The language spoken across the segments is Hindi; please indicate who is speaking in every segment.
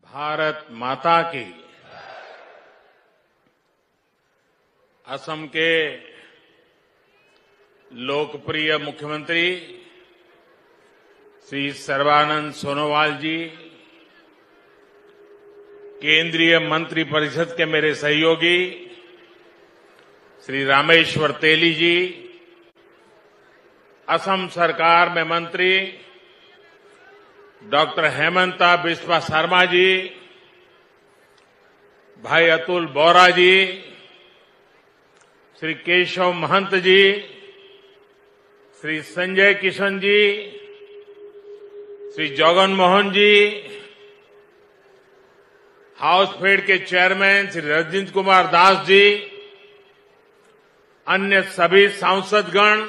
Speaker 1: भारत माता की। असम के लोकप्रिय मुख्यमंत्री श्री सर्बानंद सोनोवाल जी, केंद्रीय मंत्रिपरिषद के मेरे सहयोगी श्री रामेश्वर तेली जी, असम सरकार में मंत्री डॉक्टर हेमंता बिस्वा शर्मा जी, भाई अतुल बोरा जी, श्री केशव महंत जी, श्री संजय किशन जी, श्री जगन मोहन जी, हाउस फेड के चेयरमैन श्री रजनीश कुमार दास जी, अन्य सभी सांसदगण,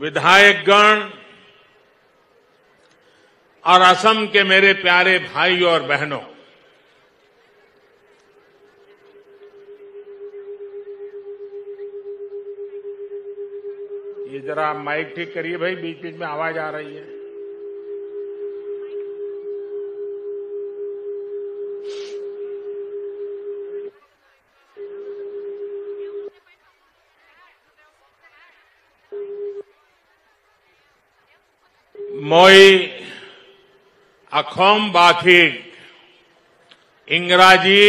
Speaker 1: विधायकगण और असम के मेरे प्यारे भाइयों और बहनों, ये जरा माइक ठीक करिए भाई, बीच बीच में आवाज आ रही है। moi अखोम बाखिग इंग्राजी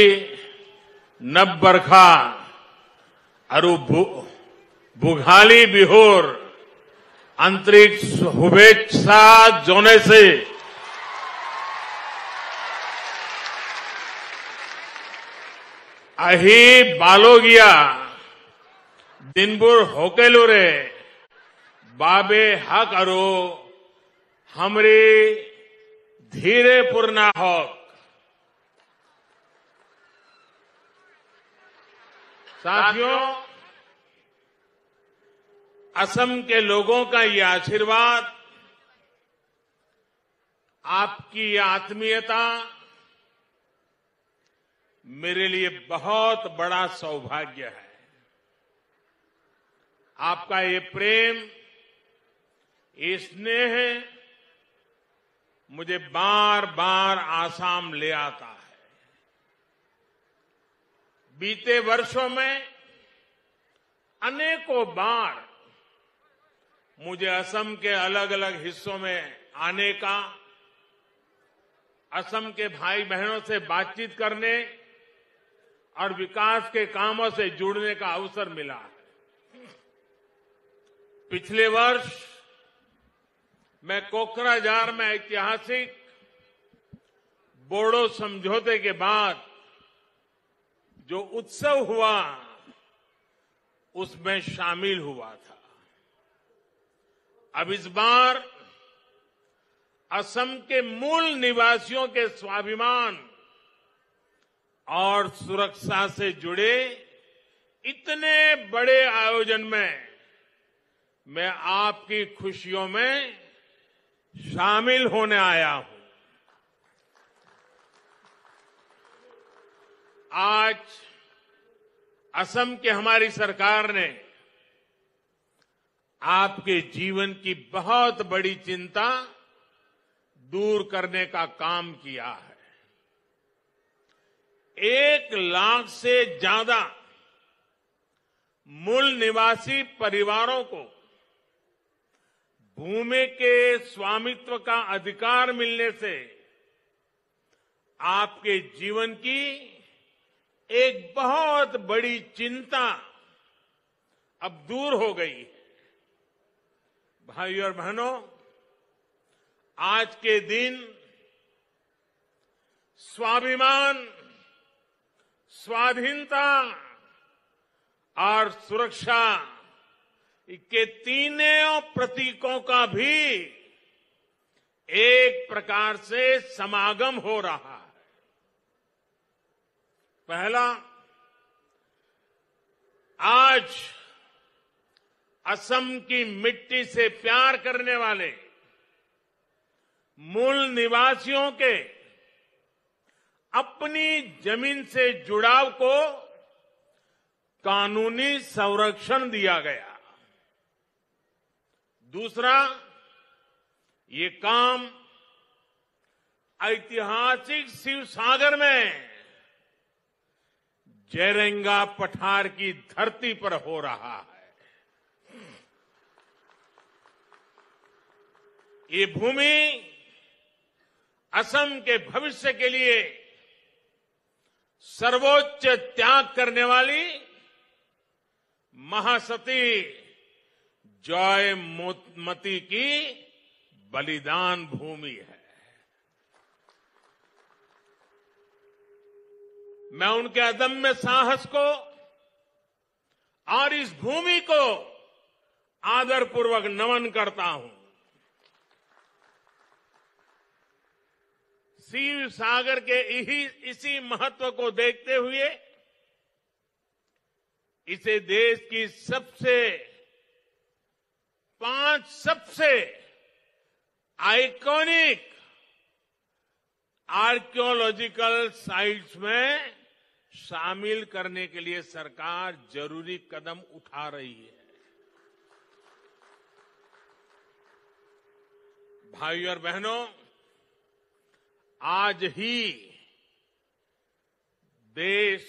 Speaker 1: नबबरखा अरु बुघाली बिहोर अंतरिक्ष शुभेच्छा जोने से अही बालोगिया दिनबुर होकेलुरे बाबे हक अरो हमरे धीरे पूर्णा हक। साथियों, असम के लोगों का ये आशीर्वाद, आपकी ये आत्मीयता मेरे लिए बहुत बड़ा सौभाग्य है। आपका ये प्रेम, ये स्नेह मुझे बार बार आसाम ले आता है। बीते वर्षों में अनेकों बार मुझे असम के अलग अलग हिस्सों में आने का, असम के भाई बहनों से बातचीत करने और विकास के कामों से जुड़ने का अवसर मिला है। पिछले वर्ष मैं कोकराझार में ऐतिहासिक बोडो समझौते के बाद जो उत्सव हुआ उसमें शामिल हुआ था। अब इस बार असम के मूल निवासियों के स्वाभिमान और सुरक्षा से जुड़े इतने बड़े आयोजन में मैं आपकी खुशियों में शामिल होने आया हूं। आज असम की हमारी सरकार ने आपके जीवन की बहुत बड़ी चिंता दूर करने का काम किया है। 1 लाख से ज्यादा मूल निवासी परिवारों को भूमि के स्वामित्व का अधिकार मिलने से आपके जीवन की एक बहुत बड़ी चिंता अब दूर हो गई है। भाइयों और बहनों, आज के दिन स्वाभिमान, स्वाधीनता और सुरक्षा के तीनों प्रतीकों का भी एक प्रकार से समागम हो रहा है। पहला, आज असम की मिट्टी से प्यार करने वाले मूल निवासियों के अपनी जमीन से जुड़ाव को कानूनी संरक्षण दिया गया। दूसरा, ये काम ऐतिहासिक शिवसागर में जेरेंगा पठार की धरती पर हो रहा है। ये भूमि असम के भविष्य के लिए सर्वोच्च त्याग करने वाली महासती जयमती की बलिदान भूमि है। मैं उनके अदम्य साहस को और इस भूमि को आदरपूर्वक नमन करता हूं। शिव सागर के इसी महत्व को देखते हुए इसे देश की 5 सबसे आइकॉनिक आर्कियोलॉजिकल साइट्स में शामिल करने के लिए सरकार जरूरी कदम उठा रही है। भाइयों और बहनों, आज ही देश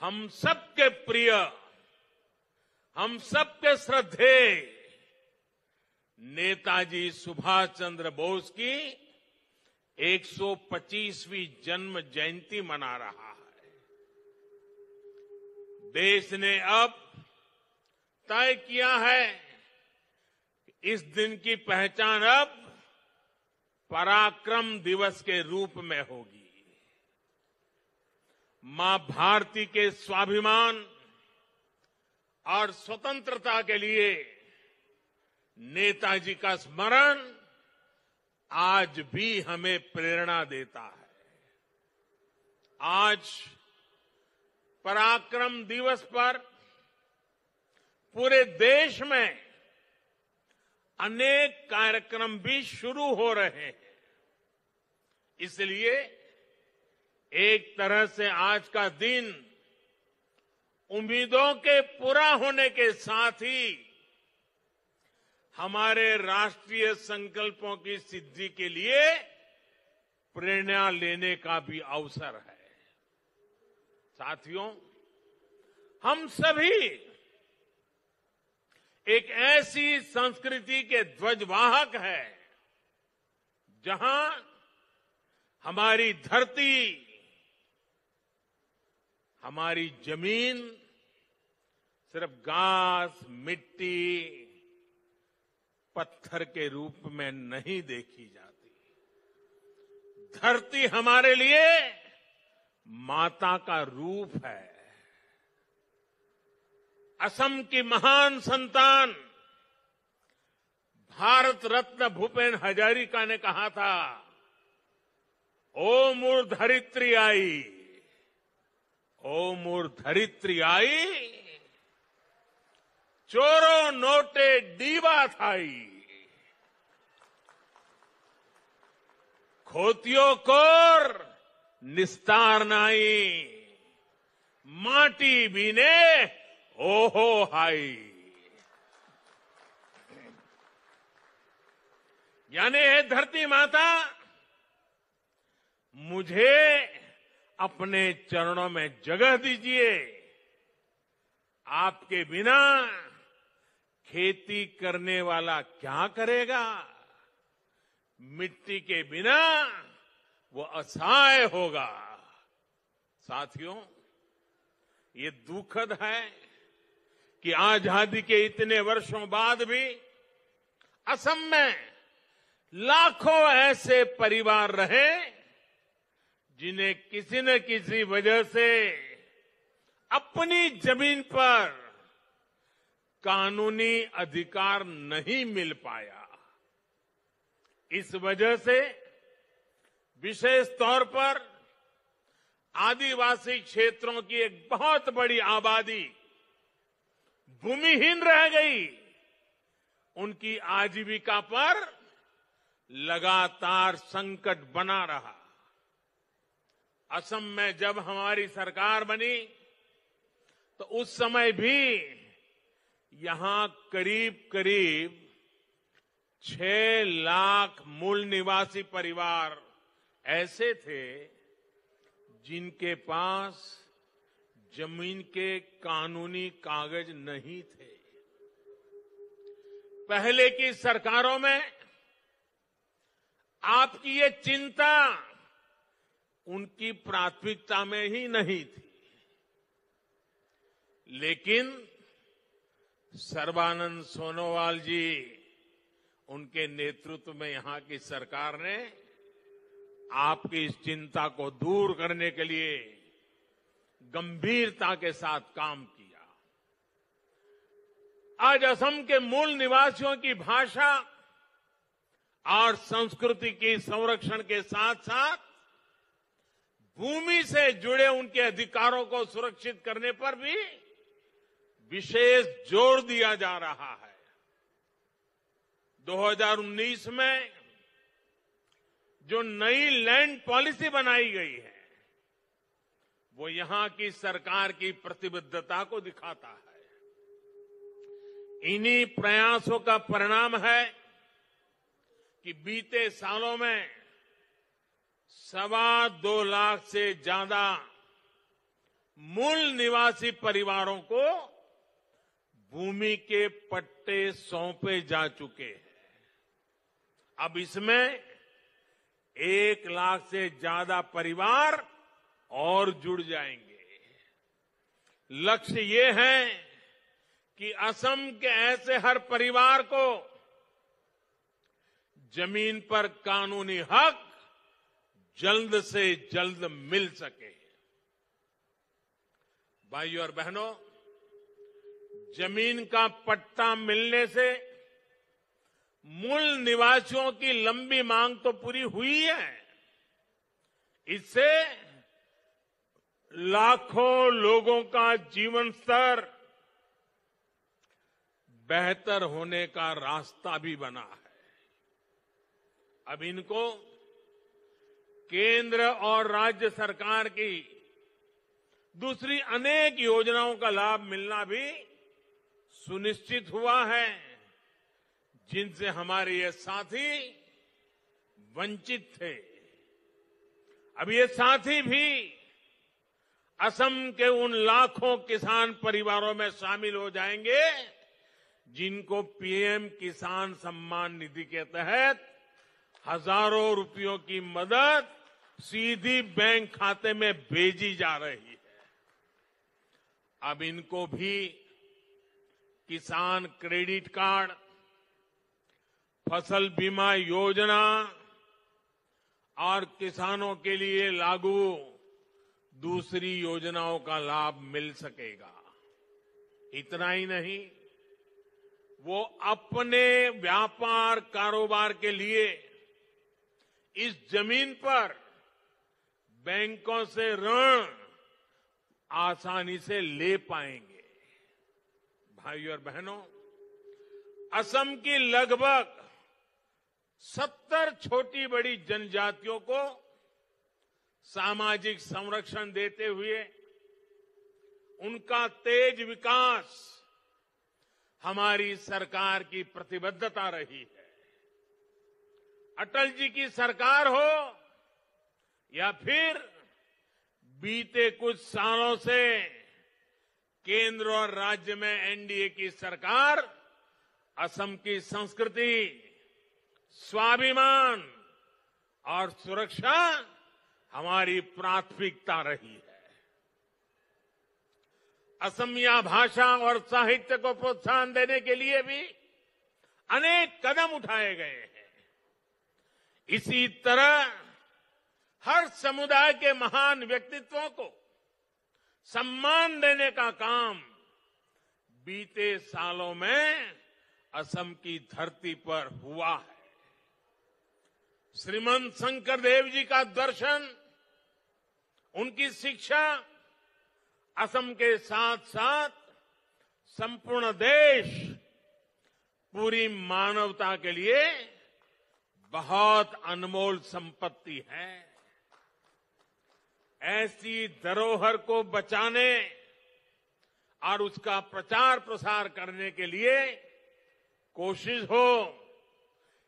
Speaker 1: हम सबके प्रिय, हम सबके श्रद्धेय नेताजी सुभाष चंद्र बोस की 125वीं जन्म जयंती मना रहा है। देश ने अब तय किया है कि इस दिन की पहचान अब पराक्रम दिवस के रूप में होगी। मां भारती के स्वाभिमान और स्वतंत्रता के लिए नेताजी का स्मरण आज भी हमें प्रेरणा देता है। आज पराक्रम दिवस पर पूरे देश में अनेक कार्यक्रम भी शुरू हो रहे हैं। इसलिए एक तरह से आज का दिन उम्मीदों के पूरा होने के साथ ही हमारे राष्ट्रीय संकल्पों की सिद्धि के लिए प्रेरणा लेने का भी अवसर है। साथियों, हम सभी एक ऐसी संस्कृति के ध्वजवाहक हैं जहां हमारी धरती, हमारी जमीन सिर्फ घास, मिट्टी, पत्थर के रूप में नहीं देखी जाती। धरती हमारे लिए माता का रूप है। असम की महान संतान भारत रत्न भूपेन हजारिका ने कहा था, ओ मोर धरित्री आई, ओ मोर धरित्री आई, चोरो नोटे डीबा थाई, खोतियो कोर निस्तार नाई, माटी बीने ओहो हाई। यानी हे धरती माता, मुझे अपने चरणों में जगह दीजिए। आपके बिना खेती करने वाला क्या करेगा? मिट्टी के बिना वो असहाय होगा। साथियों, ये दुखद है कि आजादी के इतने वर्षों बाद भी असम में लाखों ऐसे परिवार रहे जिन्हें किसी न किसी वजह से अपनी जमीन पर कानूनी अधिकार नहीं मिल पाया। इस वजह से विशेष तौर पर आदिवासी क्षेत्रों की एक बहुत बड़ी आबादी भूमिहीन रह गई। उनकी आजीविका पर लगातार संकट बना रहा। असम में जब हमारी सरकार बनी तो उस समय भी यहां करीब करीब 6 लाख मूल निवासी परिवार ऐसे थे जिनके पास जमीन के कानूनी कागज नहीं थे। पहले की सरकारों में आपकी ये चिंता उनकी प्राथमिकता में ही नहीं थी, लेकिन सर्बानंद सोनोवाल जी उनके नेतृत्व में यहां की सरकार ने आपकी इस चिंता को दूर करने के लिए गंभीरता के साथ काम किया। आज असम के मूल निवासियों की भाषा और संस्कृति की संरक्षण के साथ साथ भूमि से जुड़े उनके अधिकारों को सुरक्षित करने पर भी विशेष जोर दिया जा रहा है। 2019 में जो नई लैंड पॉलिसी बनाई गई है वो यहां की सरकार की प्रतिबद्धता को दिखाता है। इन्हीं प्रयासों का परिणाम है कि बीते सालों में 2.25 लाख से ज्यादा मूल निवासी परिवारों को भूमि के पट्टे सौंपे जा चुके हैं। अब इसमें 1 लाख से ज्यादा परिवार और जुड़ जाएंगे। लक्ष्य ये है कि असम के ऐसे हर परिवार को जमीन पर कानूनी हक जल्द से जल्द मिल सके। भाइयों और बहनों, जमीन का पट्टा मिलने से मूल निवासियों की लंबी मांग तो पूरी हुई है, इससे लाखों लोगों का जीवन स्तर बेहतर होने का रास्ता भी बना है। अब इनको केंद्र और राज्य सरकार की दूसरी अनेक योजनाओं का लाभ मिलना भी सुनिश्चित हुआ है, जिनसे हमारे ये साथी वंचित थे। अब ये साथी भी असम के उन लाखों किसान परिवारों में शामिल हो जाएंगे जिनको पीएम किसान सम्मान निधि के तहत हजारों रुपयों की मदद सीधी बैंक खाते में भेजी जा रही है। अब इनको भी किसान क्रेडिट कार्ड, फसल बीमा योजना और किसानों के लिए लागू दूसरी योजनाओं का लाभ मिल सकेगा। इतना ही नहीं, वो अपने व्यापार कारोबार के लिए इस जमीन पर बैंकों से ऋण आसानी से ले पाएंगे। भाइयों और बहनों, असम की लगभग 70 छोटी बड़ी जनजातियों को सामाजिक संरक्षण देते हुए उनका तेज विकास हमारी सरकार की प्रतिबद्धता रही है। अटल जी की सरकार हो या फिर बीते कुछ सालों से केंद्र और राज्य में एनडीए की सरकार, असम की संस्कृति, स्वाभिमान और सुरक्षा हमारी प्राथमिकता रही है। असमिया भाषा और साहित्य को प्रोत्साहन देने के लिए भी अनेक कदम उठाए गए हैं। इसी तरह हर समुदाय के महान व्यक्तित्वों को सम्मान देने का काम बीते सालों में असम की धरती पर हुआ है। श्रीमंत शंकरदेव जी का दर्शन, उनकी शिक्षा असम के साथ साथ संपूर्ण देश, पूरी मानवता के लिए बहुत अनमोल संपत्ति है। ऐसी धरोहर को बचाने और उसका प्रचार प्रसार करने के लिए कोशिश हो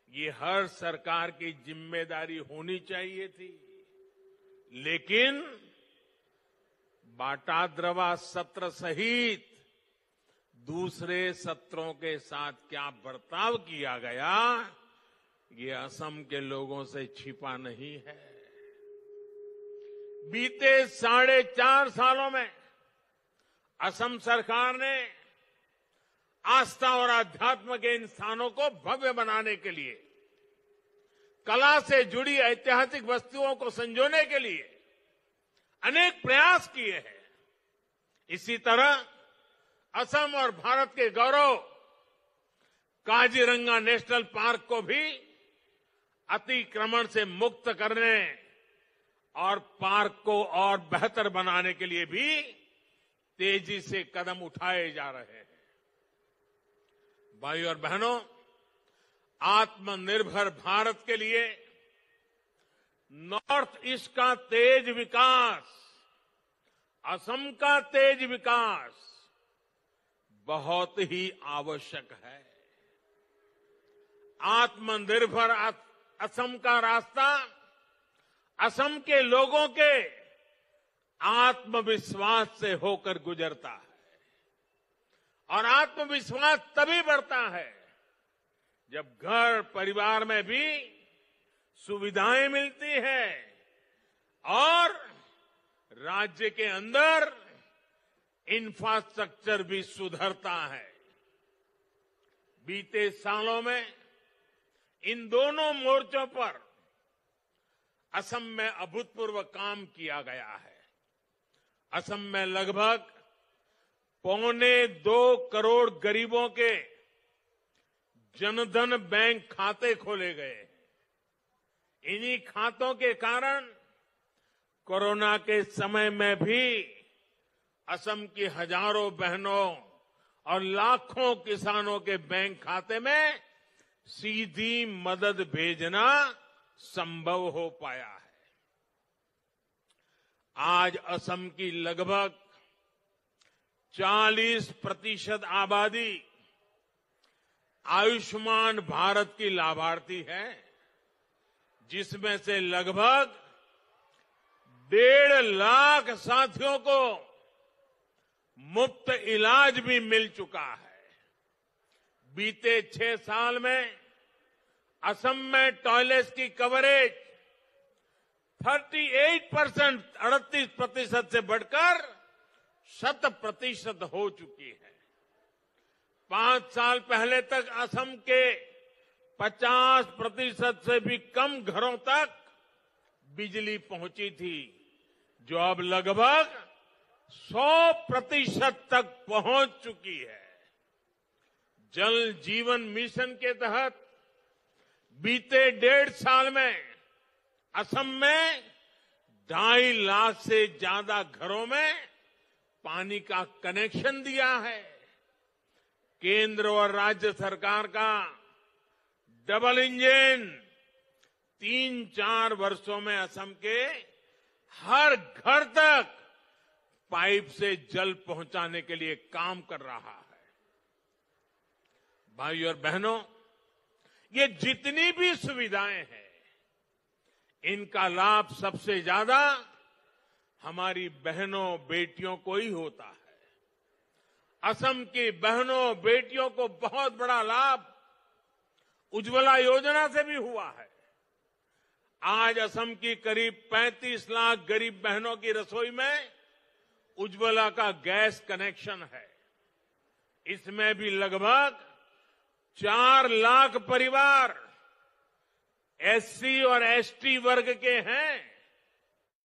Speaker 1: ये हर सरकार की जिम्मेदारी होनी चाहिए थी। लेकिन बाटाद्रवा सत्र सहित दूसरे सत्रों के साथ क्या बर्ताव किया गया, ये असम के लोगों से छिपा नहीं है। बीते 4.5 सालों में असम सरकार ने आस्था और अध्यात्म के इन स्थानों को भव्य बनाने के लिए, कला से जुड़ी ऐतिहासिक वस्तुओं को संजोने के लिए अनेक प्रयास किए हैं। इसी तरह असम और भारत के गौरव काजीरंगा नेशनल पार्क को भी अतिक्रमण से मुक्त करने और पार्क को और बेहतर बनाने के लिए भी तेजी से कदम उठाए जा रहे हैं। भाइयों और बहनों, आत्मनिर्भर भारत के लिए नॉर्थ ईस्ट का तेज विकास, असम का तेज विकास बहुत ही आवश्यक है। आत्मनिर्भर असम का रास्ता असम के लोगों के आत्मविश्वास से होकर गुजरता है, और आत्मविश्वास तभी बढ़ता है जब घर परिवार में भी सुविधाएं मिलती है और राज्य के अंदर इंफ्रास्ट्रक्चर भी सुधरता है। बीते सालों में इन दोनों मोर्चों पर असम में अभूतपूर्व काम किया गया है। असम में लगभग 1.25 करोड़ गरीबों के जनधन बैंक खाते खोले गए। इन्हीं खातों के कारण कोरोना के समय में भी असम की हजारों बहनों और लाखों किसानों के बैंक खाते में सीधी मदद भेजना संभव हो पाया है। आज असम की लगभग 40% आबादी आयुष्मान भारत की लाभार्थी है, जिसमें से लगभग 1.5 लाख साथियों को मुफ्त इलाज भी मिल चुका है। बीते 6 साल में असम में टॉयलेट्स की कवरेज 38% से बढ़कर 100% हो चुकी है। 5 साल पहले तक असम के 50% से भी कम घरों तक बिजली पहुंची थी, जो अब लगभग 100% तक पहुंच चुकी है। जल जीवन मिशन के तहत बीते 1.5 साल में असम में 2.5 लाख से ज्यादा घरों में पानी का कनेक्शन दिया है। केंद्र और राज्य सरकार का डबल इंजन 3-4 वर्षों में असम के हर घर तक पाइप से जल पहुंचाने के लिए काम कर रहा है। भाइयों और बहनों, ये जितनी भी सुविधाएं हैं, इनका लाभ सबसे ज्यादा हमारी बहनों बेटियों को ही होता है। असम की बहनों बेटियों को बहुत बड़ा लाभ उज्ज्वला योजना से भी हुआ है। आज असम की करीब 35 लाख गरीब बहनों की रसोई में उज्ज्वला का गैस कनेक्शन है। इसमें भी लगभग 4 लाख परिवार एससी और एसटी वर्ग के हैं।